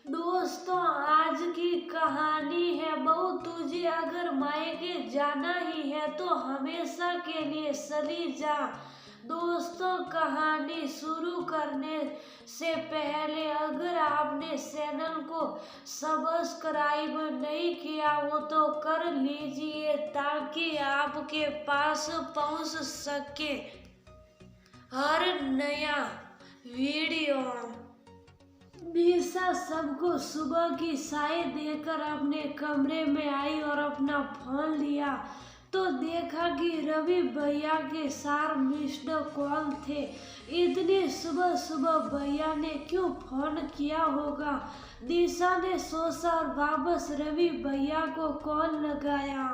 दोस्तों, आज की कहानी है बहू, तुझे अगर मायके जाना ही है तो हमेशा के लिए चली जा। दोस्तों, कहानी शुरू करने से पहले अगर आपने चैनल को सब्सक्राइब नहीं किया हो तो कर लीजिए ताकि आपके पास पहुंच सके हर नया वीडियो। निशा सबको सुबह की चाय देकर अपने कमरे में आई और अपना फोन लिया तो देखा कि रवि भैया के 4 मिस्ड कॉल थे। इतनी सुबह सुबह भैया ने क्यों फोन किया होगा? निशा ने सोचा और वापस रवि भैया को कॉल लगाया।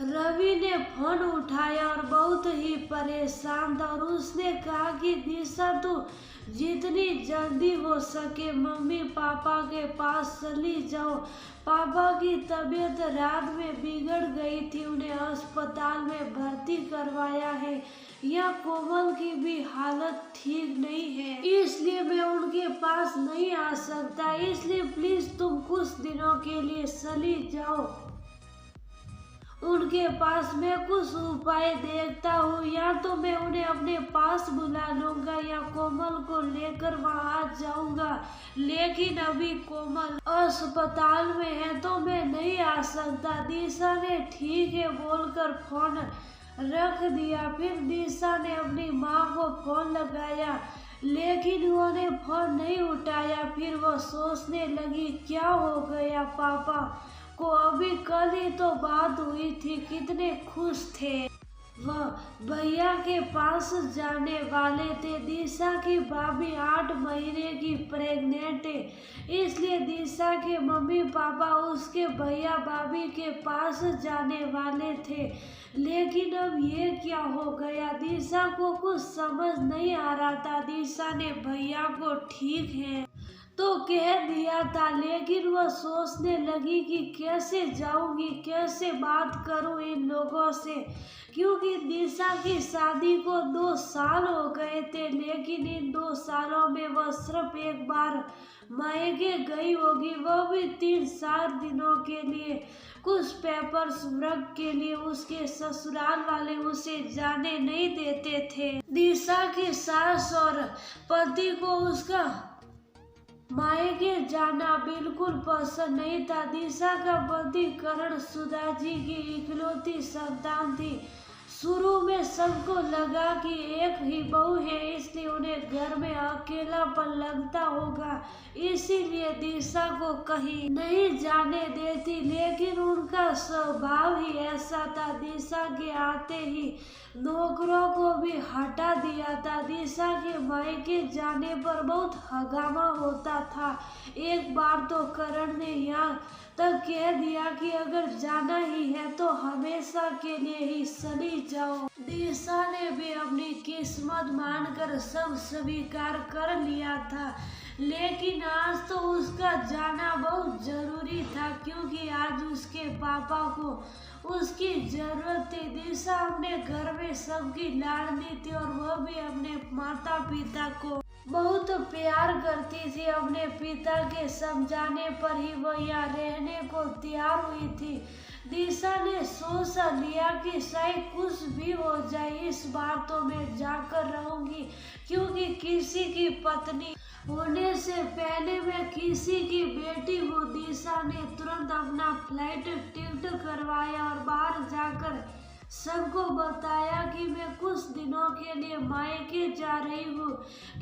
रवि ने फोन उठाया और बहुत ही परेशान था और उसने कहा कि निशा, तू जितनी जल्दी हो सके मम्मी पापा के पास चली जाओ। पापा की तबीयत रात में बिगड़ गई थी, उन्हें अस्पताल में भर्ती करवाया है। या कोमल की भी हालत ठीक नहीं है, इसलिए मैं उनके पास नहीं आ सकता। इसलिए प्लीज तुम कुछ दिनों के लिए चली जाओ उनके पास। मैं कुछ उपाय देखता हूँ, या तो मैं उन्हें अपने पास बुला लूंगा या कोमल को लेकर वहाँ जाऊंगा। लेकिन अभी कोमल अस्पताल में है तो मैं नहीं आ सकता। निशा ने ठीक है बोलकर फोन रख दिया। फिर निशा ने अपनी माँ को फोन लगाया लेकिन उन्होंने फोन नहीं उठाया। फिर वो सोचने लगी, क्या हो गया पापा को? अभी कल ही तो बात हुई थी, कितने खुश थे। वह भैया के पास जाने वाले थे। निशा की भाभी 8 महीने की प्रेग्नेंट है, इसलिए निशा के मम्मी पापा उसके भैया भाभी के पास जाने वाले थे। लेकिन अब ये क्या हो गया? निशा को कुछ समझ नहीं आ रहा था। निशा ने भैया को ठीक है तो कह दिया था, लेकिन वह सोचने लगी कि कैसे जाऊंगी, कैसे बात करूं इन लोगों से, क्योंकि निशा की शादी को 2 साल हो गए थे। लेकिन इन 2 सालों में वह सिर्फ एक बार मायके गई होगी, वह भी 3-4 दिनों के लिए। कुछ पेपर्स वर्क के लिए उसके ससुराल वाले उसे जाने नहीं देते थे। निशा की सास और पति को उसका मायके जाना बिल्कुल पसंद नहीं था। निशा का पति करण सुधा जी की इकलौती संतान थी। शुरू में सबको लगा कि एक ही बहू है, इसलिए उन्हें घर में अकेलापन लगता होगा, इसीलिए निशा को कहीं नहीं जाने देती। लेकिन उनका स्वभाव ही ऐसा था। निशा के आते ही नौकरों को भी हटा दिया था। निशा के मायके जाने पर बहुत हंगामा होता था। एक बार तो करण ने यहाँ तक कह दिया कि अगर जाना ही है तो हमेशा के लिए ही चली जाओ। निशा ने भी अपनी किस्मत मानकर सब स्वीकार कर लिया था। लेकिन आज तो उसका जाना बहुत जरूरी था, क्योंकि आज उसके पापा को उसकी जरूरत थी। निशा अपने घर में सबकी लाडली थी और वह भी अपने माता पिता को बहुत प्यार करती थी। अपने पिता के समझाने पर ही वह यहाँ रहने को तैयार हुई थी। निशा ने सोच लिया कि शायद कुछ भी हो जाए, इस बार तो मैं जाकर रहूंगी, क्योंकि किसी की पत्नी होने से पहले मैं किसी की बेटी हूँ। निशा ने तुरंत अपना फ्लाइट टिकट करवाया और बाहर जाकर सबको बताया कि मैं कुछ दिनों के लिए मायके जा रही हूँ,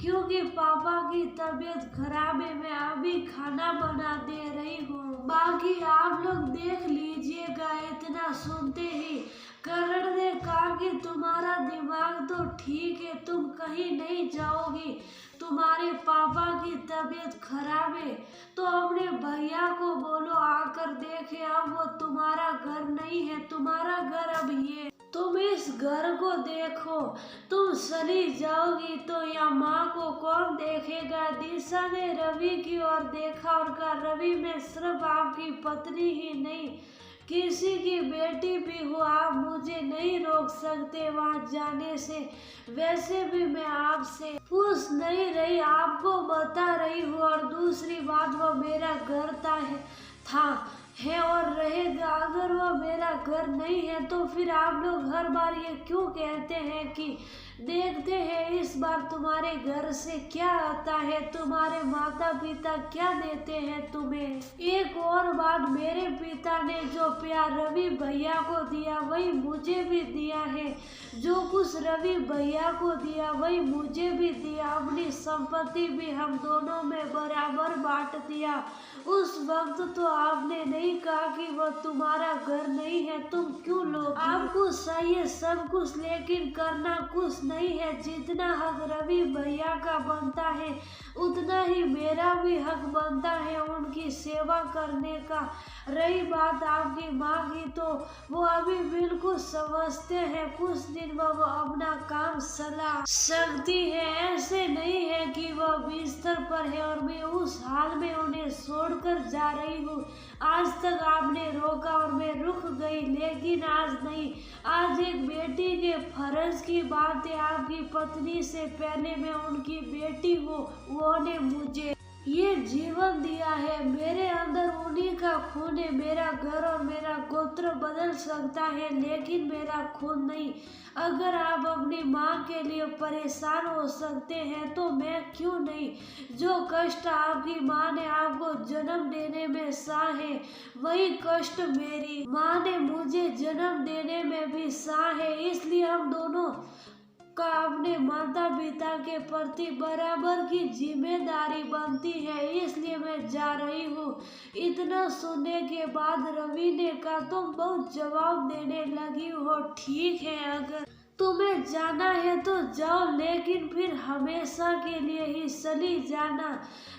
क्योंकि पापा की तबीयत खराब है। मैं अभी खाना बना दे रही हूँ, बाकी आप लोग देख लीजिएगा। इतना सुनते ही करण ने कहा कि तुम्हारा दिमाग तो ठीक है, तुम कहीं नहीं जाओगी, तुम्हारे पापा की तबीयत खराब है तो अपने भैया को बोलो आकर देखे। अब वो तुम्हारा घर नहीं है, तुम्हारा घर अब ये। तुम इस घर को देखो, तुम चली जाओगी तो या माँ को कौन देखेगा? निशा ने रवि की ओर देखा और कहा, रवि मैं सिर्फ आपकी पत्नी ही नहीं, किसी की बेटी भी हो, आप मुझे नहीं रोक सकते वहाँ जाने से। वैसे भी मैं आपसे पूछ नहीं रही, आपको बता रही हूँ। और दूसरी बाद वह मेरा घर था है और रहेगा। अगर वह मेरा घर नहीं है तो फिर आप लोग हर बार ये क्यों कहते हैं कि देखते हैं इस बार तुम्हारे घर से क्या आता है, तुम्हारे माता पिता क्या देते हैं तुम्हें। एक और बात, मेरे पिता ने जो प्यार रवि भैया को दिया वही मुझे भी दिया है, जो कुछ रवि भैया को दिया वही मुझे भी दिया। अपनी संपत्ति भी हम दोनों में बराबर बांट दिया। उस वक्त तो आपने नहीं कहा कि वह तुम्हारा घर नहीं है, तुम क्यों लोग? आपको चाहिए सब कुछ लेकिन करना कुछ नहीं है। जितना हक रवि भैया का बनता है उतना ही मेरा भी हक बनता है उनकी सेवा करने का। रही बात आपकी माँ की, तो वो अभी बिल्कुल समझते हैं, कुछ दिन वो अपना काम चला सकती है। ऐसे नहीं है कि वह बिस्तर पर है और मैं उस हाल में उन्हें छोड़कर जा रही हूँ। आज तक आपने रोका और मैं रुक गई, लेकिन आज नहीं। आज एक बेटी के फर्ज की बात है। आपकी पत्नी से पहले मैं उनकी बेटी हूँ। उन्होंने मुझे ये जीवन दिया है, मेरे अंदर उन्हीं का खून है। मेरा घर और मेरा गोत्र बदल सकता है लेकिन मेरा खून नहीं। अगर आप अपनी माँ के लिए परेशान हो सकते हैं तो मैं क्यों नहीं। जो कष्ट आपकी माँ ने आपको जन्म देने में सहा है वही कष्ट मेरी माँ ने मुझे जन्म देने में भी सहा है। इसलिए हम दोनों का अपने माता पिता के प्रति बराबर की जिम्मेदारी बनती है। इसलिए मैं जा रही हूँ। इतना सुनने के बाद रवि ने कहा, तुम बहुत जवाब देने लगी हो। ठीक है, अगर तुम्हें जाना है तो जाओ, लेकिन फिर हमेशा के लिए ही चली जाना।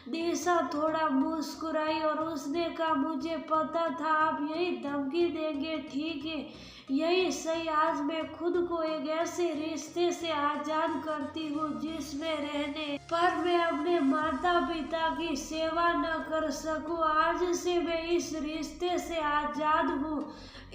दिशा थोड़ा मुस्कुराई और उसने कहा, मुझे पता था आप यही धमकी देंगे। ठीक है, यही सही। आज मैं खुद को एक ऐसे रिश्ते से आजाद करती हूँ जिसमें रहने पर मैं अपने माता पिता की सेवा न कर सकूं। आज से मैं इस रिश्ते से आजाद हूँ।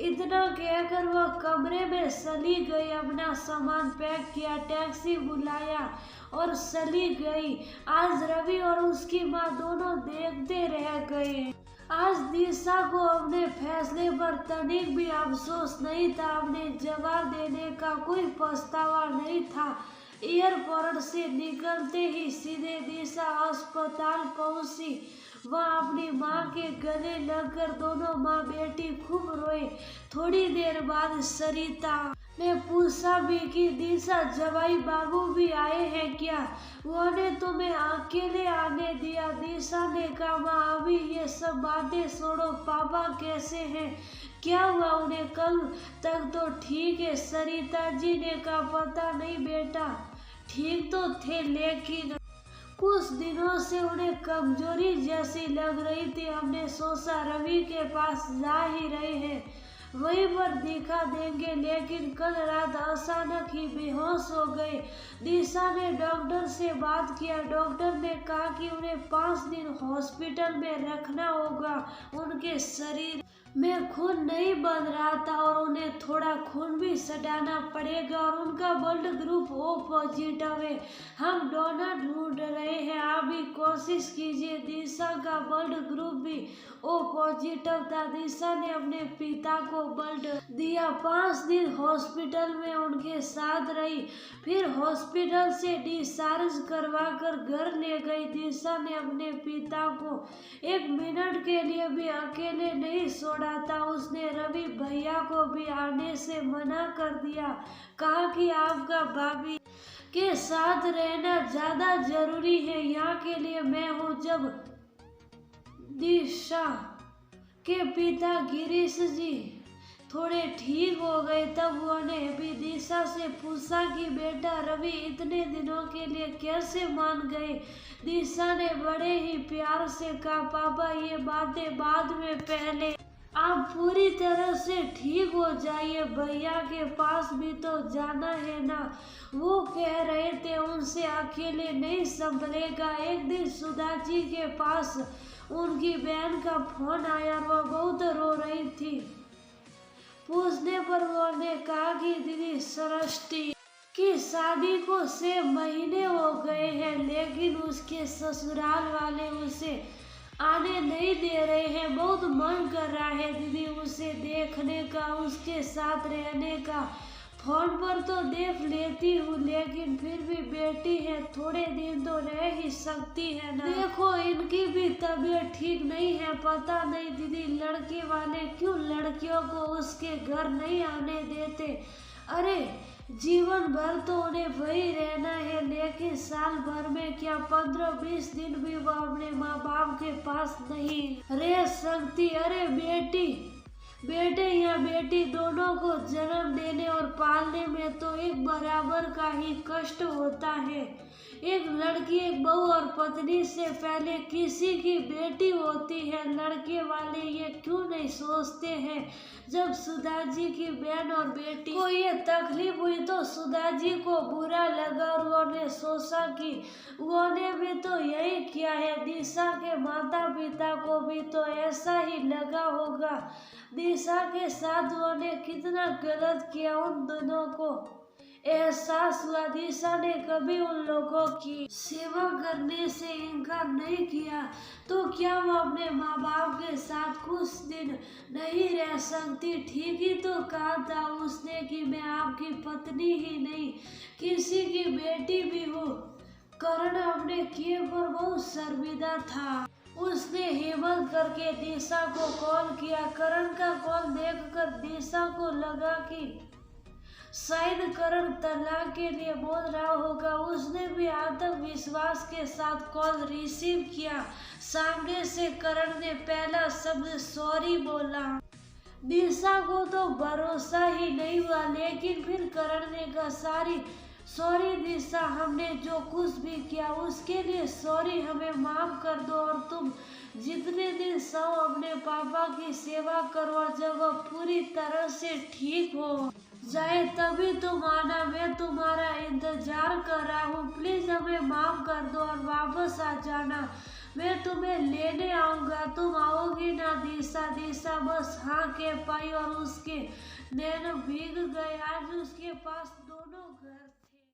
इतना कहकर वह कमरे में चली गई, अपना सामान पैक किया, टैक्सी बुलाया और चली गई। आज रवि और उसकी माँ दोनों देखते रह गए। आज दिशा को अपने फैसले पर तनिक भी अफसोस नहीं था। अपने जवाब देने का कोई पछतावा नहीं था। एयरपोर्ट से निकलते ही सीधे दिशा अस्पताल पहुंची। वहाँ अपनी माँ के गले लगकर दोनों माँ बेटी खूब रोए। थोड़ी देर बाद सरिता ने पूछा भी कि दिशा जवाई बाबू भी आए हैं क्या? उन्होंने तुम्हें अकेले आने दिया? दिशा ने कहा, माँ अभी ये सब बातें छोड़ो, पापा कैसे हैं, क्या हुआ उन्हें? कल तक तो ठीक है। सरिता जी ने कहा, पता नहीं बेटा, ठीक तो थे लेकिन कुछ दिनों से उन्हें कमजोरी जैसी लग रही थी। हमने सोचा रवि के पास जा ही रहे हैं, वहीं पर दिखा देंगे, लेकिन कल रात अचानक ही बेहोश हो गए। दिशा ने डॉक्टर से बात किया। डॉक्टर ने कहा कि उन्हें 5 दिन हॉस्पिटल में रखना होगा। उनके शरीर में खून नहीं बन रहा था और उन्हें थोड़ा खून भी चढ़ाना पड़ेगा और उनका ब्लड ग्रुप ओ पॉजिटिव है। हम डोनर ढूंढ रहे हैं, आप भी कोशिश कीजिए। दिशा का ब्लड ग्रुप भी ओ पॉजिटिव था। दिशा ने अपने पिता को ब्लड दिया। 5 दिन हॉस्पिटल में उनके साथ रही, फिर हॉस्पिटल से डिस्चार्ज करवा कर घर ले गई। दिशा ने अपने पिता को 1 मिनट के लिए भी अकेले नहीं छोड़ा था। उसने रवि भैया को भी आने से मना कर दिया। कहा कि आपका भाभी के साथ रहना ज्यादा जरूरी है, यहाँ के लिए मैं हूँ। जब दिशा के पिता गिरीश जी थोड़े ठीक हो गए तब उन्होंने भी दिशा से पूछा कि बेटा रवि इतने दिनों के लिए कैसे मान गए? दिशा ने बड़े ही प्यार से कहा, पापा ये बातें बाद में, पहले आप पूरी तरह से ठीक हो जाइए, भैया के पास भी तो जाना है ना। वो कह रहे थे उनसे अकेले नहीं संभलेगा। एक दिन सुधा जी के पास उनकी बहन का फोन आया, वह बहुत रो रही थी। पूछने पर उन्होंने कहा कि दीदी सृष्टि की शादी को 6 महीने हो गए हैं, लेकिन उसके ससुराल वाले उसे आने नहीं दे रहे हैं। बहुत मन कर रहा है दीदी उसे देखने का, उसके साथ रहने का। फोन पर तो देख लेती हूँ, लेकिन फिर भी बेटी है, थोड़े दिन तो रह ही सकती है ना। देखो इनकी भी तबीयत ठीक नहीं है। पता नहीं दीदी लड़के वाले क्यों लड़कियों को उसके घर नहीं आने देते। अरे जीवन भर तो उन्हें वही रहना है, लेकिन साल भर में क्या 15-20 दिन भी वो अपने माँ बाप के पास नहीं रह सकती। अरे बेटे या बेटी दोनों को जन्म देने और पालने में तो एक बराबर का ही कष्ट होता है। एक लड़की एक बहू और पत्नी से पहले किसी की बेटी होती है। लड़के वाले ये क्यों नहीं सोचते हैं? जब सुधा जी की बहन और बेटी को ये तकलीफ हुई तो सुधा जी को बुरा लगा और उन्होंने सोचा कि उन्होंने भी तो यही किया है। दिशा के माता पिता को भी तो ऐसा ही लगा होगा। दिशा के साथ उन्होंने कितना गलत किया, उन दोनों को एहसास हुआ। दिशा ने कभी उन लोगों की सेवा करने से इनकार नहीं किया, तो क्या वो अपने माँ बाप के साथ कुछ दिन नहीं रह सकती? ठीक ही तो कहा था उसने कि मैं आपकी पत्नी ही नहीं किसी की बेटी भी हूँ। करण अपने किए पर बहुत शर्मिंदा था। उसने हिम्मत करके दिशा को कॉल किया। करण का कॉल देखकर दिशा को लगा कि शायद करण तलाक के लिए बोल रहा होगा। उसने भी आत्मविश्वास के साथ कॉल रिसीव किया। सामने से करण ने पहला शब्द सॉरी बोला। दिशा को तो भरोसा ही नहीं हुआ, लेकिन फिर करण ने कहा सॉरी दिशा, हमने जो कुछ भी किया उसके लिए सॉरी, हमें माफ कर दो और तुम जितने दिन सो अपने पापा की सेवा करो और जब वह पूरी तरह से ठीक हो जाए तभी तुम आना। मैं तुम्हारा इंतजार कर रहा हूँ। प्लीज हमें माफ कर दो और वापस आ जाना। मैं तुम्हें लेने आऊंगा। तुम आओगी ना दिशा? दिशा बस हाँ कह पाई और उसके नैन भीग गए। आज उसके पास